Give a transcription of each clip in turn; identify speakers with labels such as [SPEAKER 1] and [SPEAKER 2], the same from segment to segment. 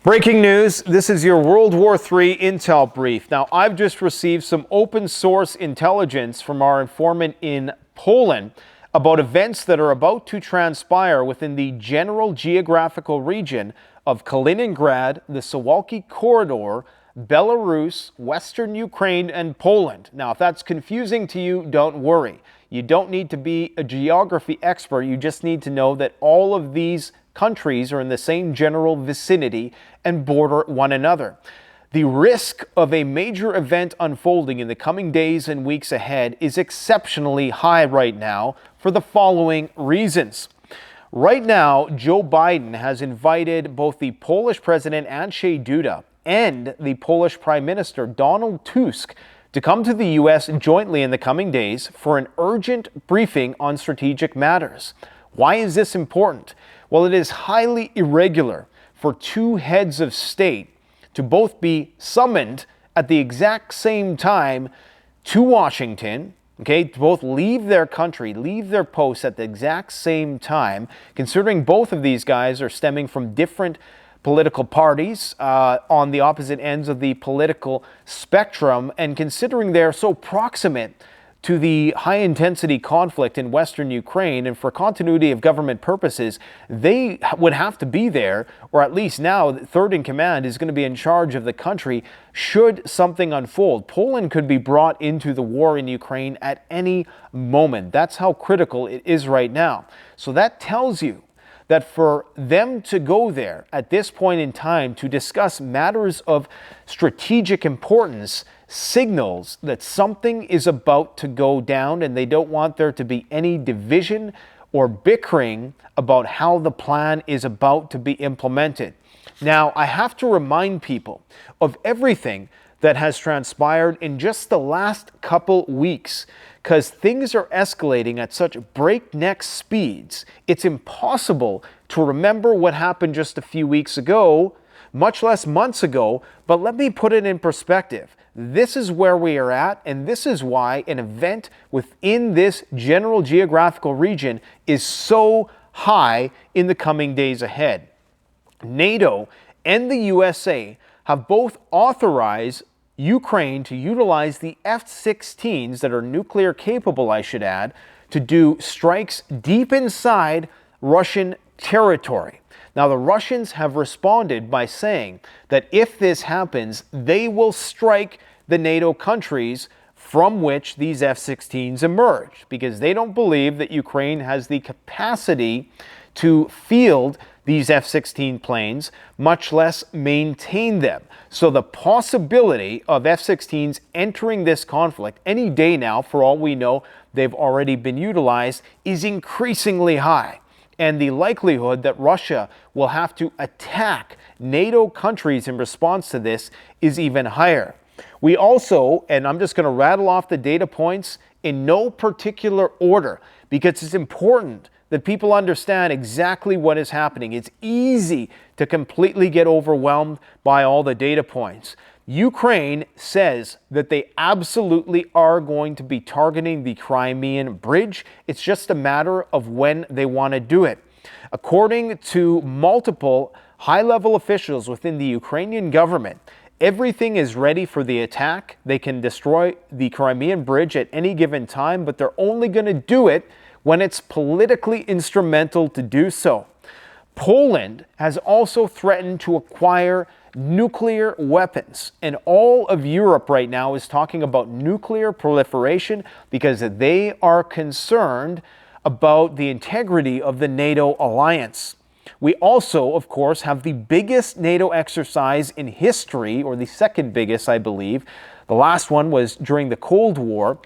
[SPEAKER 1] Breaking news, this is your World War III intel brief. Now, I've just received some open source intelligence from our informant in Poland about events that are about to transpire within the general geographical region of Kaliningrad, the Suwalki Corridor, Belarus, Western Ukraine, and Poland. Now, if that's confusing to you, don't worry. You don't need to be a geography expert. You just need to know that all of these countries are in the same general vicinity and border one another. The risk of a major event unfolding in the coming days and weeks ahead is exceptionally high right now for the following reasons. Right now, Joe Biden has invited both the Polish President Andrzej Duda and the Polish Prime Minister Donald Tusk to come to the U.S. jointly in the coming days for an urgent briefing on strategic matters. Why is this important? Well, it is highly irregular for two heads of state to both be summoned at the exact same time to Washington, to both leave their country, leave their posts at the exact same time, considering both of these guys are stemming from different political parties on the opposite ends of the political spectrum, and considering they're so proximate to the high-intensity conflict in Western Ukraine, and for continuity of government purposes, they would have to be there, or at least now, third in command is going to be in charge of the country should something unfold. Poland could be brought into the war in Ukraine at any moment. That's how critical it is right now. So that tells you that for them to go there at this point in time to discuss matters of strategic importance signals that something is about to go down, and they don't want there to be any division or bickering about how the plan is about to be implemented. Now, I have to remind people of everything that has transpired in just the last couple weeks, because things are escalating at such breakneck speeds. It's impossible to remember what happened just a few weeks ago, much less months ago, but let me put it in perspective. This is where we are at, and this is why an event within this general geographical region is so high in the coming days ahead. NATO and the USA have both authorized Ukraine to utilize the F-16s that are nuclear capable, I should add, to do strikes deep inside Russian territory. Now, the Russians have responded by saying that if this happens, they will strike the NATO countries from which these F-16s emerge, because they don't believe that Ukraine has the capacity to field these F-16 planes, much less maintain them. So the possibility of F-16s entering this conflict any day now, for all we know, they've already been utilized, is increasingly high. And the likelihood that Russia will have to attack NATO countries in response to this is even higher. We also, and I'm just going to rattle off the data points in no particular order, because it's important that people understand exactly what is happening. It's easy to completely get overwhelmed by all the data points. Ukraine says that they absolutely are going to be targeting the Crimean Bridge. It's just a matter of when they want to do it. According to multiple high-level officials within the Ukrainian government, everything is ready for the attack. They can destroy the Crimean Bridge at any given time, but they're only going to do it when it's politically instrumental to do so. Poland has also threatened to acquire nuclear weapons, and all of Europe right now is talking about nuclear proliferation because they are concerned about the integrity of the NATO alliance. We also, of course, have the biggest NATO exercise in history, or the second biggest, I believe. The last one was during the Cold War.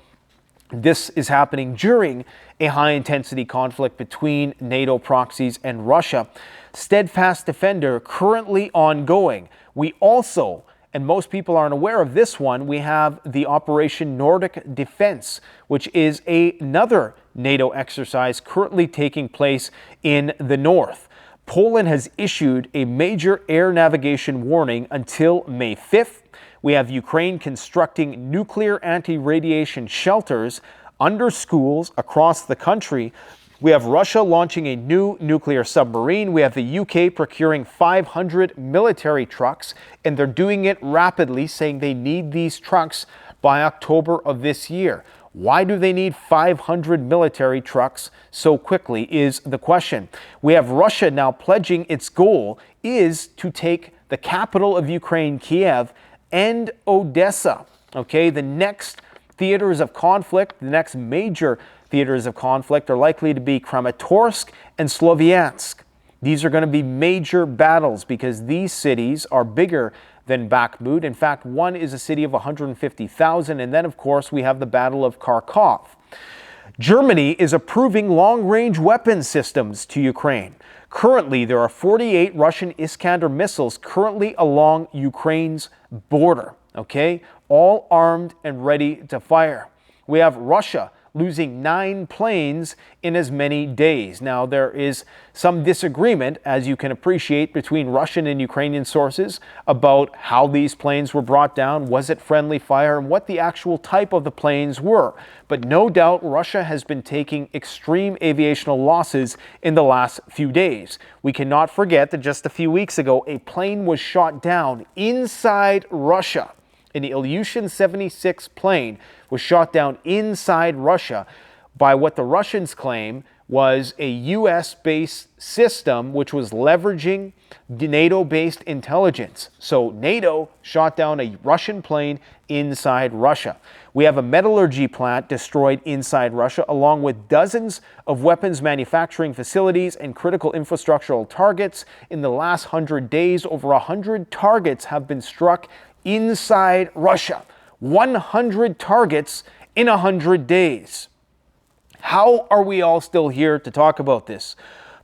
[SPEAKER 1] This is happening during a high-intensity conflict between NATO proxies and Russia. Steadfast Defender currently ongoing. We also, and most people aren't aware of this one, we have the Operation Nordic Defense, which is another NATO exercise currently taking place in the north. Poland has issued a major air navigation warning until May 5th. We have Ukraine constructing nuclear anti-radiation shelters under schools across the country. We have Russia launching a new nuclear submarine. We have the UK procuring 500 military trucks, and they're doing it rapidly, saying they need these trucks by October of this year. Why do they need 500 military trucks so quickly is the question. We have Russia now pledging its goal is to take the capital of Ukraine, Kiev, and Odessa. Okay, the next theaters of conflict, the next major theaters of conflict are likely to be Kramatorsk and Sloviansk. These are going to be major battles because these cities are bigger than Bakhmut. In fact, one is a city of 150,000. And then, of course, we have the Battle of Kharkov. Germany is approving long-range weapon systems to Ukraine. Currently, there are 48 Russian Iskander missiles currently along Ukraine's border, okay? All armed and ready to fire. We have Russia losing 9 planes in as many days. Now, there is some disagreement, as you can appreciate, between Russian and Ukrainian sources about how these planes were brought down, was it friendly fire, and what the actual type of the planes were. But no doubt Russia has been taking extreme aviational losses in the last few days. We cannot forget that just a few weeks ago, a plane was shot down inside Russia. An Ilyushin 76 plane was shot down inside Russia by what the Russians claim was a US-based system which was leveraging NATO-based intelligence. So NATO shot down a Russian plane inside Russia. We have a metallurgy plant destroyed inside Russia, along with dozens of weapons manufacturing facilities and critical infrastructural targets. In the last 100 days, over 100 targets have been struck inside Russia. 100 targets in 100 days. How are we all still here to talk about this?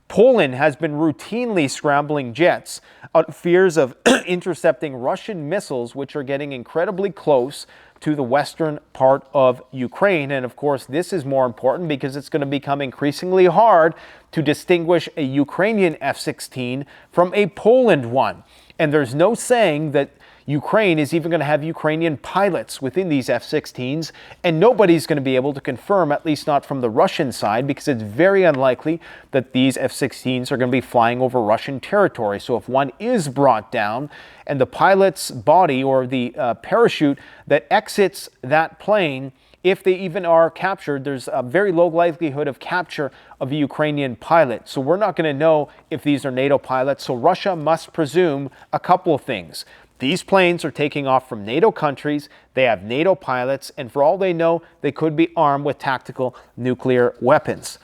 [SPEAKER 1] Poland has been routinely scrambling jets out of fears of intercepting Russian missiles, which are getting incredibly close to the western part of Ukraine. And of course, this is more important because it's going to become increasingly hard to distinguish a Ukrainian F-16 from a Poland one. And there's no saying that Ukraine is even going to have Ukrainian pilots within these F-16s, and nobody's going to be able to confirm, at least not from the Russian side, because it's very unlikely that these F-16s are going to be flying over Russian territory. So if one is brought down and the pilot's body or the parachute that exits that plane, if they even are captured, there's a very low likelihood of capture of a Ukrainian pilot. So we're not going to know if these are NATO pilots. So Russia must presume a couple of things. These planes are taking off from NATO countries, they have NATO pilots, and for all they know, they could be armed with tactical nuclear weapons.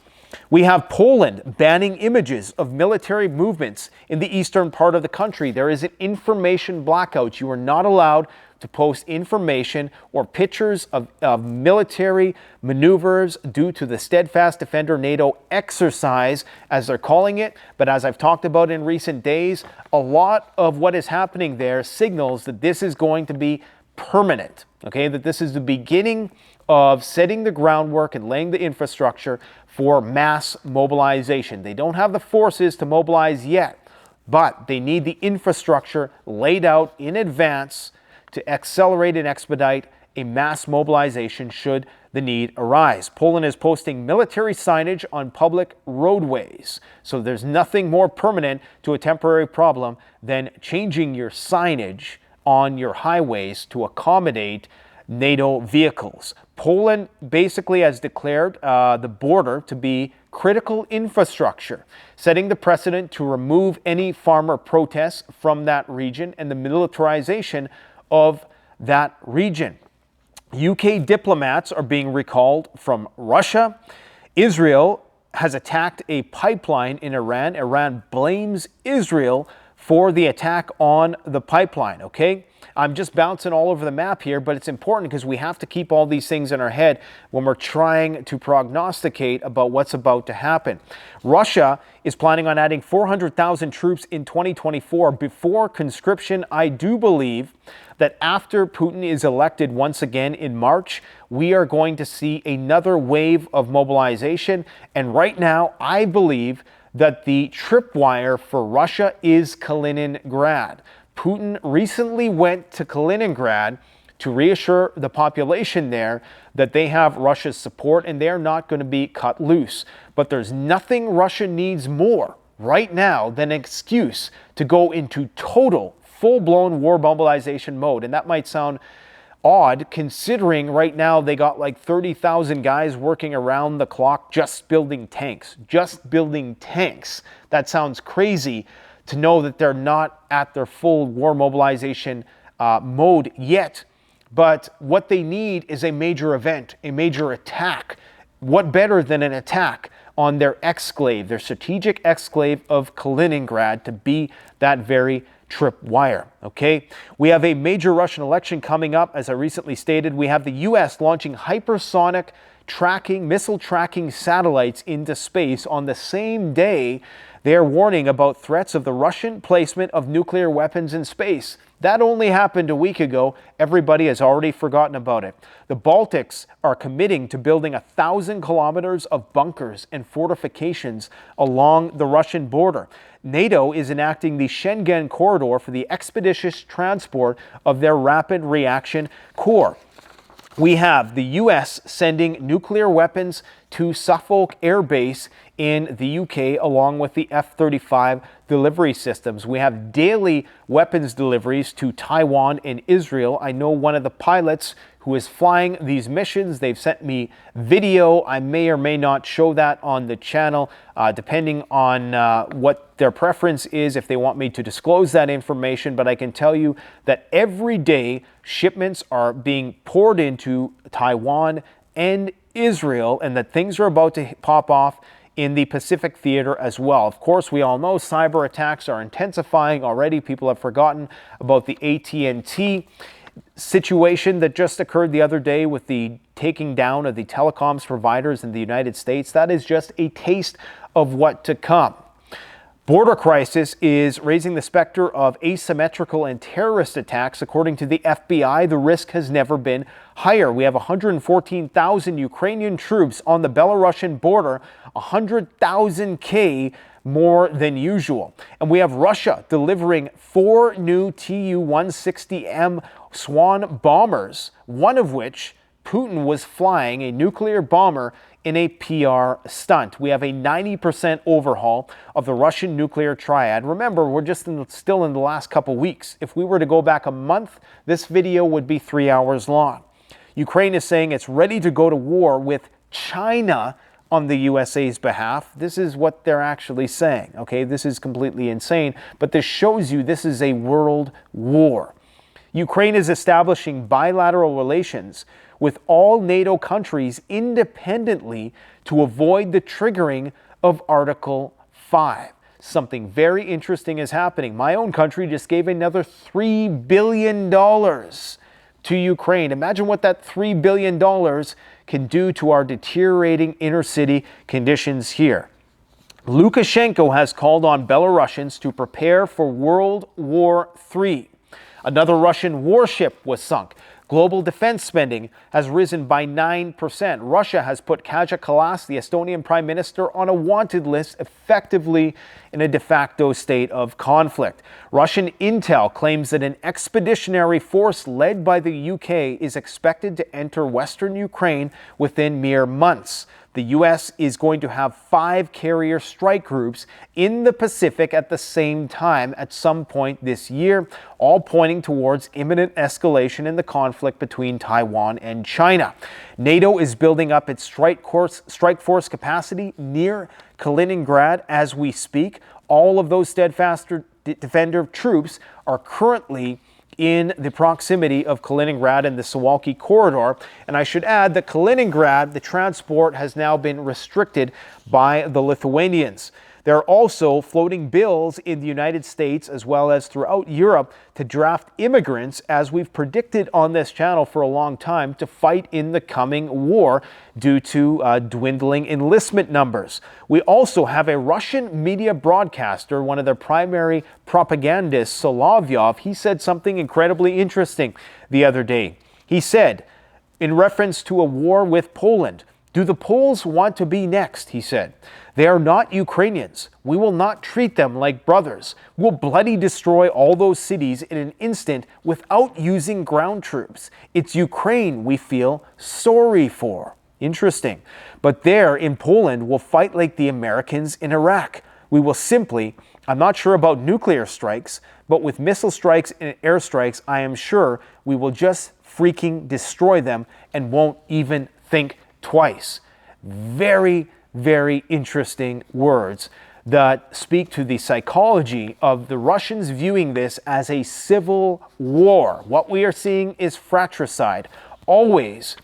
[SPEAKER 1] We have Poland banning images of military movements in the eastern part of the country. There is an information blackout. You are not allowed to post information or pictures of military maneuvers due to the Steadfast Defender NATO exercise, as they're calling it. But as I've talked about in recent days, a lot of what is happening there signals that this is going to be permanent, okay? That this is the beginning of setting the groundwork and laying the infrastructure for mass mobilization. They don't have the forces to mobilize yet, but they need the infrastructure laid out in advance to accelerate and expedite a mass mobilization should the need arise. Poland is posting military signage on public roadways. So there's nothing more permanent to a temporary problem than changing your signage on your highways to accommodate NATO vehicles. Poland basically has declared the border to be critical infrastructure, setting the precedent to remove any farmer protests from that region and the militarization of that region. UK diplomats are being recalled from Russia. Israel has attacked a pipeline in Iran. Iran blames Israel for the attack on the pipeline, okay? I'm just bouncing all over the map here, but it's important because we have to keep all these things in our head when we're trying to prognosticate about what's about to happen. Russia is planning on adding 400,000 troops in 2024 before conscription. I do believe that after Putin is elected once again in March, we are going to see another wave of mobilization. And right now, I believe that the tripwire for Russia is Kaliningrad. Putin recently went to Kaliningrad to reassure the population there that they have Russia's support and they're not going to be cut loose. But there's nothing Russia needs more right now than an excuse to go into total, full-blown war mobilization mode. And that might sound odd considering right now they got like 30,000 guys working around the clock just building tanks. Just building tanks. That sounds crazy to know that they're not at their full war mobilization mode yet. But what they need is a major event, a major attack. What better than an attack on their exclave, their strategic exclave of Kaliningrad, to be that very tripwire, okay? We have a major Russian election coming up. As I recently stated, we have the U.S. launching hypersonic tracking, missile tracking satellites into space on the same day they are warning about threats of the Russian placement of nuclear weapons in space. That only happened a week ago. Everybody has already forgotten about it. The Baltics are committing to building 1,000 kilometers of bunkers and fortifications along the Russian border. Nato is enacting the Schengen corridor for the expeditious transport of their rapid reaction corps. We have the U.S. sending nuclear weapons to Suffolk Air Base in the UK, along with the F-35 delivery systems. We have daily weapons deliveries to Taiwan and Israel. I know one of the pilots who is flying these missions. They've sent me video. I may or may not show that on the channel, depending on what their preference is, if they want me to disclose that information. But I can tell you that every day shipments are being poured into Taiwan and Israel, and that things are about to pop off in the Pacific theater as well. Of course, we all know cyber attacks are intensifying already. People have forgotten about the AT&T situation that just occurred the other day with the taking down of the telecoms providers in the United States. That is just a taste of what to come. Border crisis is raising the specter of asymmetrical and terrorist attacks. According to the FBI, the risk has never been higher. We have 114,000 Ukrainian troops on the Belarusian border, 100,000 more than usual. And we have Russia delivering 4 new Tu-160M Swan bombers, one of which Putin was flying, a nuclear bomber, in a PR stunt. We have a 90% overhaul of the Russian nuclear triad. Remember, we're just still in the last couple weeks. If we were to go back a month, this video would be 3 hours long. Ukraine is saying it's ready to go to war with China on the USA's behalf. This is what they're actually saying, okay? This is completely insane, but this shows you this is a world war. Ukraine is establishing bilateral relations with all NATO countries independently to avoid the triggering of Article 5. Something very interesting is happening. My own country just gave another $3 billion to Ukraine. Imagine what that $3 billion can do to our deteriorating inner city conditions here. Lukashenko has called on Belarusians to prepare for World War III. Another Russian warship was sunk. Global defense spending has risen by 9%. Russia has put Kaja Kallas, the Estonian prime minister, on a wanted list, effectively in a de facto state of conflict. Russian intel claims that an expeditionary force led by the UK is expected to enter western Ukraine within mere months. The U.S. is going to have 5 carrier strike groups in the Pacific at the same time at some point this year, all pointing towards imminent escalation in the conflict between Taiwan and China. NATO is building up its strike force capacity near Kaliningrad as we speak. All of those steadfast defender troops are currently in the proximity of Kaliningrad and the Suwalki corridor. And I should add that Kaliningrad, the transport has now been restricted by the Lithuanians. There are also floating bills in the United States as well as throughout Europe to draft immigrants, as we've predicted on this channel for a long time, to fight in the coming war due to dwindling enlistment numbers. We also have a Russian media broadcaster, one of their primary propagandists, Solovyov. He said something incredibly interesting the other day. He said, in reference to a war with Poland, Do the Poles want to be next, he said. They are not Ukrainians. We will not treat them like brothers. We'll bloody destroy all those cities in an instant without using ground troops. It's Ukraine we feel sorry for. Interesting. But there in Poland, we'll fight like the Americans in Iraq. We will simply, I'm not sure about nuclear strikes, but with missile strikes and airstrikes, I am sure we will just freaking destroy them and won't even think twice. Very, very interesting words that speak to the psychology of the Russians viewing this as a civil war. What we are seeing is fratricide. Always,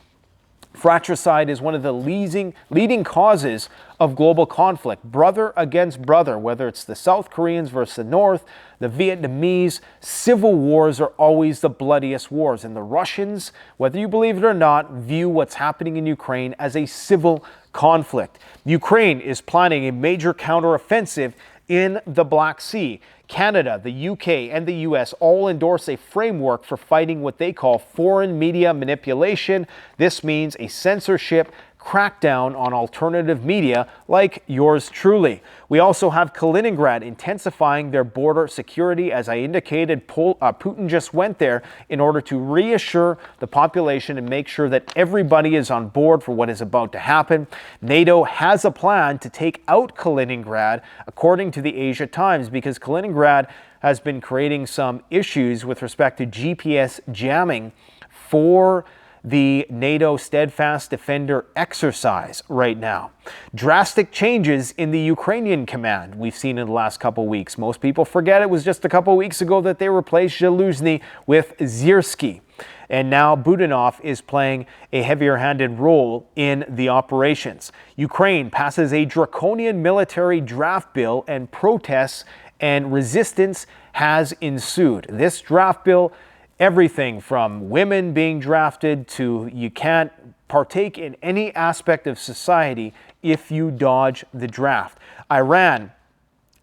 [SPEAKER 1] fratricide is one of the leading causes of global conflict. Brother against brother, whether it's the South Koreans versus the North, the Vietnamese, civil wars are always the bloodiest wars. And the Russians, whether you believe it or not, view what's happening in Ukraine as a civil conflict. Ukraine is planning a major counteroffensive in the Black Sea. Canada, the UK, and the US all endorse a framework for fighting what they call foreign media manipulation. This means a censorship crackdown on alternative media like yours truly. We also have Kaliningrad intensifying their border security. As I indicated, Putin just went there in order to reassure the population and make sure that everybody is on board for what is about to happen. NATO has a plan to take out Kaliningrad, according to the Asia Times, because Kaliningrad has been creating some issues with respect to GPS jamming for the NATO Steadfast Defender exercise right now. Drastic changes in the Ukrainian command we've seen in the last couple weeks. Most people forget it was just a couple weeks ago that they replaced Zaluzny with Zirsky. And now Budanov is playing a heavier-handed role in the operations. Ukraine passes a draconian military draft bill, and protests and resistance has ensued. This draft bill, everything from women being drafted to you can't partake in any aspect of society if you dodge the draft. Iran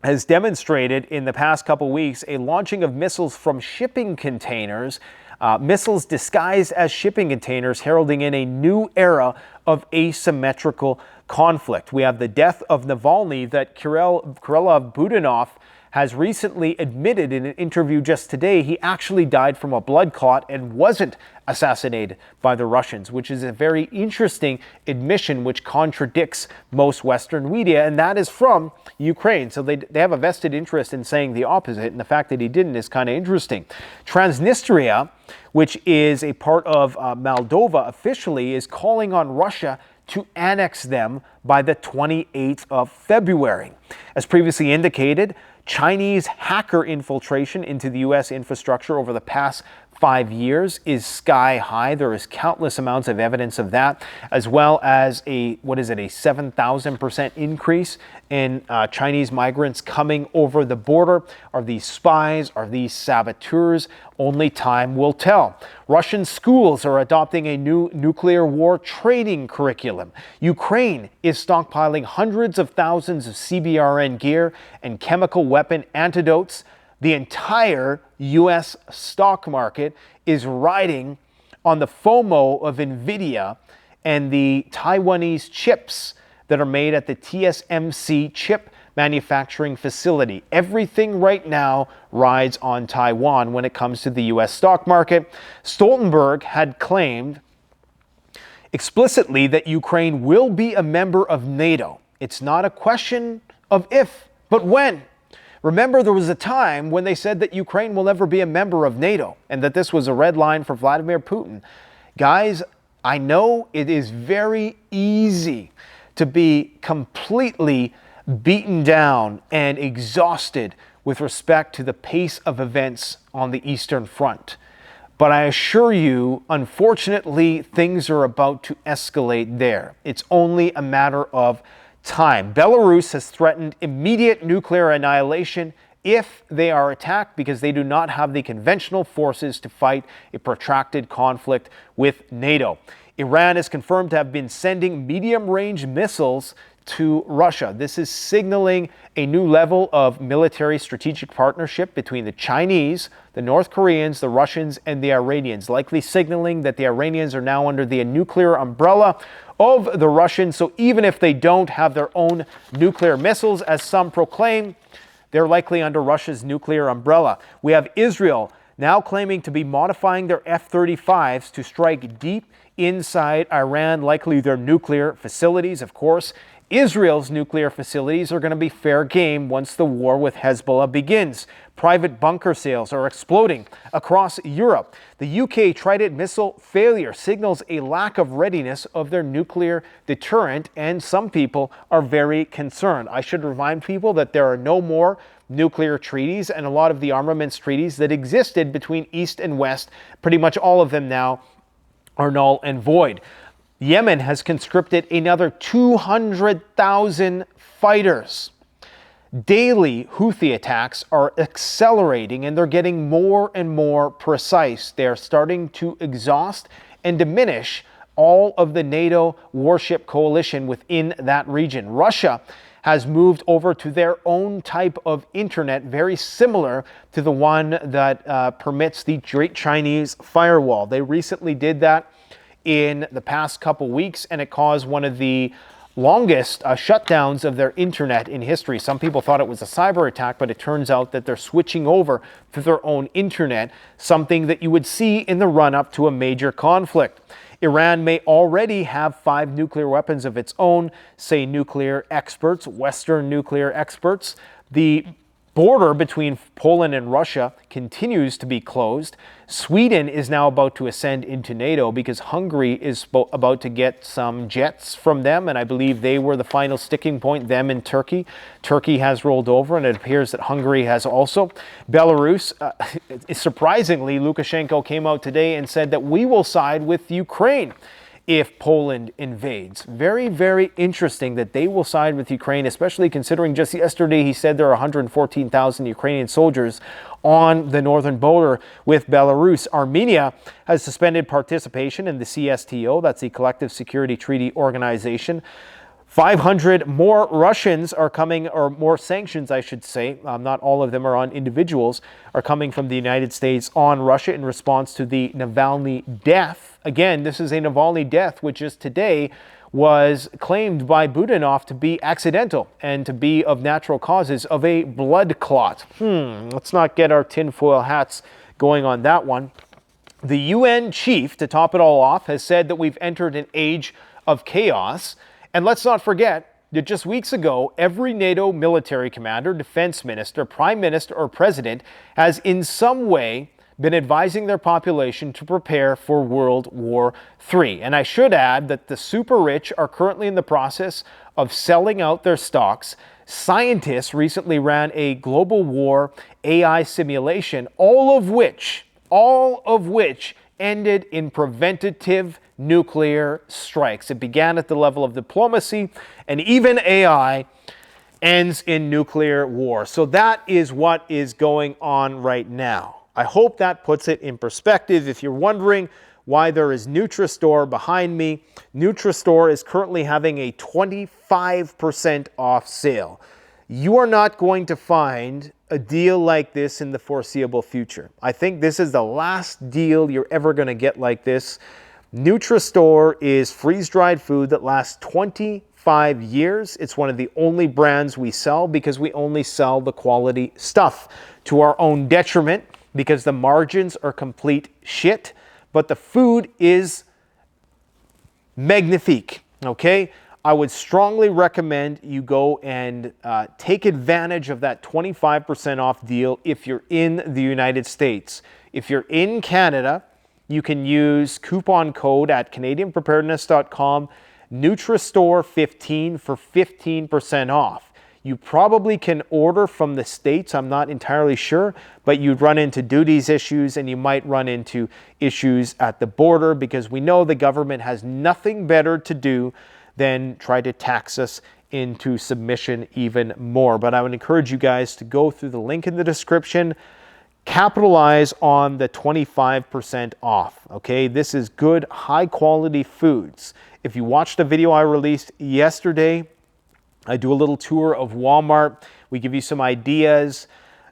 [SPEAKER 1] has demonstrated in the past couple weeks a launching of missiles from shipping containers, missiles disguised as shipping containers, heralding in a new era of asymmetrical conflict. We have the death of Navalny that Kirillov Budanov has recently admitted in an interview just today he actually died from a blood clot and wasn't assassinated by the Russians, which is a very interesting admission which contradicts most Western media, and that is from Ukraine. So they have a vested interest in saying the opposite, and the fact that he didn't is kind of interesting. Transnistria, which is a part of Moldova officially, is calling on Russia to annex them by the 28th of February. As previously indicated, Chinese hacker infiltration into the U.S. infrastructure over the past 5 years is sky high. There is countless amounts of evidence of that, as well as a 7,000% increase in Chinese migrants coming over the border. Are these spies? Are these saboteurs? Only time will tell. Russian schools are adopting a new nuclear war training curriculum. Ukraine is stockpiling hundreds of thousands of CBRN gear and chemical weapon antidotes. The entire U.S. stock market is riding on the FOMO of NVIDIA and the Taiwanese chips that are made at the TSMC chip manufacturing facility. Everything right now rides on Taiwan when it comes to the U.S. stock market. Stoltenberg had claimed explicitly that Ukraine will be a member of NATO. It's not a question of if, but when. Remember, there was a time when they said that Ukraine will never be a member of NATO and that this was a red line for Vladimir Putin. Guys, I know it is very easy to be completely beaten down and exhausted with respect to the pace of events on the Eastern Front. But I assure you, unfortunately, things are about to escalate there. It's only a matter of time. Belarus has threatened immediate nuclear annihilation if they are attacked because they do not have the conventional forces to fight a protracted conflict with NATO. Iran is confirmed to have been sending medium-range missiles to Russia. This is signaling a new level of military strategic partnership between the Chinese, the North Koreans, the Russians, and the Iranians, likely signaling that the Iranians are now under the nuclear umbrella of the Russians. So even if they don't have their own nuclear missiles, as some proclaim, they're likely under Russia's nuclear umbrella. We have Israel now claiming to be modifying their F-35s to strike deep inside Iran, likely their nuclear facilities. Of course, Israel's nuclear facilities are going to be fair game once the war with Hezbollah begins. Private bunker sales are exploding across Europe. The UK Trident missile failure signals a lack of readiness of their nuclear deterrent, and some people are very concerned. I should remind people that there are no more nuclear treaties, and a lot of the armaments treaties that existed between East and West, pretty much all of them now are null and void. Yemen has conscripted another 200,000 fighters. Daily Houthi attacks are accelerating, and they're getting more and more precise. They're starting to exhaust and diminish all of the Nato warship coalition within that region. Russia has moved over to their own type of internet, very similar to the one that permits the Great Chinese Firewall. They recently did that in the past couple weeks, and it caused one of the longest shutdowns of their internet in history. Some people thought it was a cyber attack, but it turns out that they're switching over to their own internet, something that you would see in the run-up to a major conflict. Iran may already have 5 nuclear weapons of its own, say nuclear experts, Western nuclear experts. The border between Poland and Russia continues to be closed. Sweden is now about to ascend into Nato because Hungary is about to get some jets from them, and I believe they were the final sticking point, them and Turkey. Turkey has rolled over, and it appears that Hungary has also. Belarus, surprisingly, Lukashenko came out today and said that we will side with Ukraine if Poland invades. Very, very interesting that they will side with Ukraine, especially considering just yesterday he said there are 114,000 Ukrainian soldiers on the northern border with Belarus. Armenia has suspended participation in the CSTO, that's the Collective Security Treaty Organization. 500 more Russians are coming, or more sanctions, I should say, not all of them are on individuals, are coming from the United States on Russia in response to the Navalny death. Again, this is a Navalny death, which just today was claimed by Budanov to be accidental and to be of natural causes of a blood clot. Let's not get our tinfoil hats going on that one. The UN chief, to top it all off, has said that we've entered an age of chaos. And let's not forget that just weeks ago, every NATO military commander, defense minister, prime minister, or president has in some way been advising their population to prepare for World War III. And I should add that the super rich are currently in the process of selling out their stocks. Scientists recently ran a global war AI simulation, all of which ended in preventative nuclear strikes. It began at the level of diplomacy, and even AI ends in nuclear war. So that is what is going on right now. I hope that puts it in perspective. If you're wondering why there is Nutristore behind me, Nutristore is currently having a 25% off sale. You are not going to find a deal like this in the foreseeable future. I think this is the last deal you're ever going to get like this. Nutristore is freeze-dried food that lasts 25 years. It's one of the only brands we sell because we only sell the quality stuff to our own detriment because the margins are complete shit, but the food is magnifique, okay? I would strongly recommend you go and take advantage of that 25% off deal if you're in the United States. If you're in Canada, you can use coupon code at canadianpreparedness.com, Nutristore15 for 15% off. You probably can order from the States, I'm not entirely sure, but you'd run into duties issues and you might run into issues at the border because we know the government has nothing better to do than try to tax us into submission even more. But I would encourage you guys to go through the link in the description, capitalize on the 25% off, okay? This is good, high quality foods. If you watched a video I released yesterday, I do a little tour of Walmart. We give you some ideas.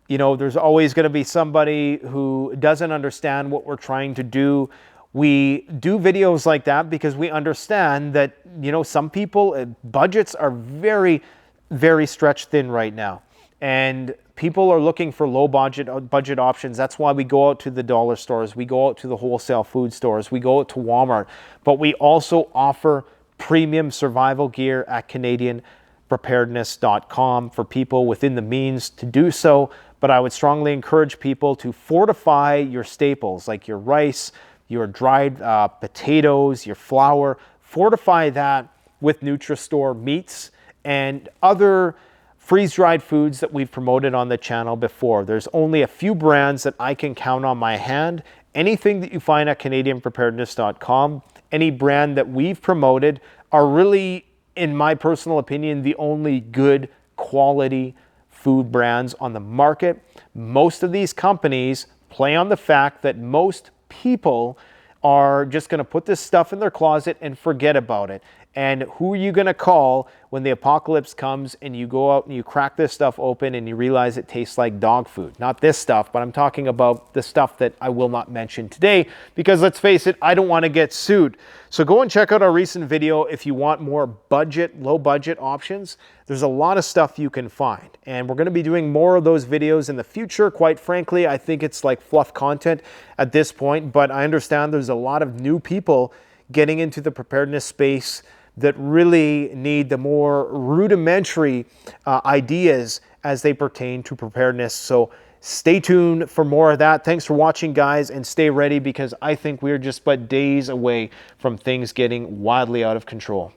[SPEAKER 1] You know, there's always going to be somebody who doesn't understand what we're trying to do. We do videos like that because we understand that, you know, some people, budgets are very, very stretched thin right now. And people are looking for low budget options. That's why we go out to the dollar stores. We go out to the wholesale food stores. We go out to Walmart. But we also offer premium survival gear at CanadianPreparedness.com for people within the means to do so. But I would strongly encourage people to fortify your staples like your rice, your dried potatoes, your flour. Fortify that with Nutri-Store meats and other freeze-dried foods that we've promoted on the channel before. There's only a few brands that I can count on my hand. Anything that you find at CanadianPreparedness.com, any brand that we've promoted are really, in my personal opinion, the only good quality food brands on the market. Most of these companies play on the fact that most people are just going to put this stuff in their closet and forget about it. And who are you going to call when the apocalypse comes and you go out and you crack this stuff open and you realize it tastes like dog food? Not this stuff, but I'm talking about the stuff that I will not mention today because let's face it, I don't want to get sued. So go and check out our recent video if you want more budget, low budget options. There's a lot of stuff you can find. And we're going to be doing more of those videos in the future. Quite frankly, I think it's like fluff content at this point, but I understand there's a lot of new people getting into the preparedness space that really need the more rudimentary ideas as they pertain to preparedness. So stay tuned for more of that. Thanks for watching, guys, and stay ready because I think we're just but days away from things getting wildly out of control.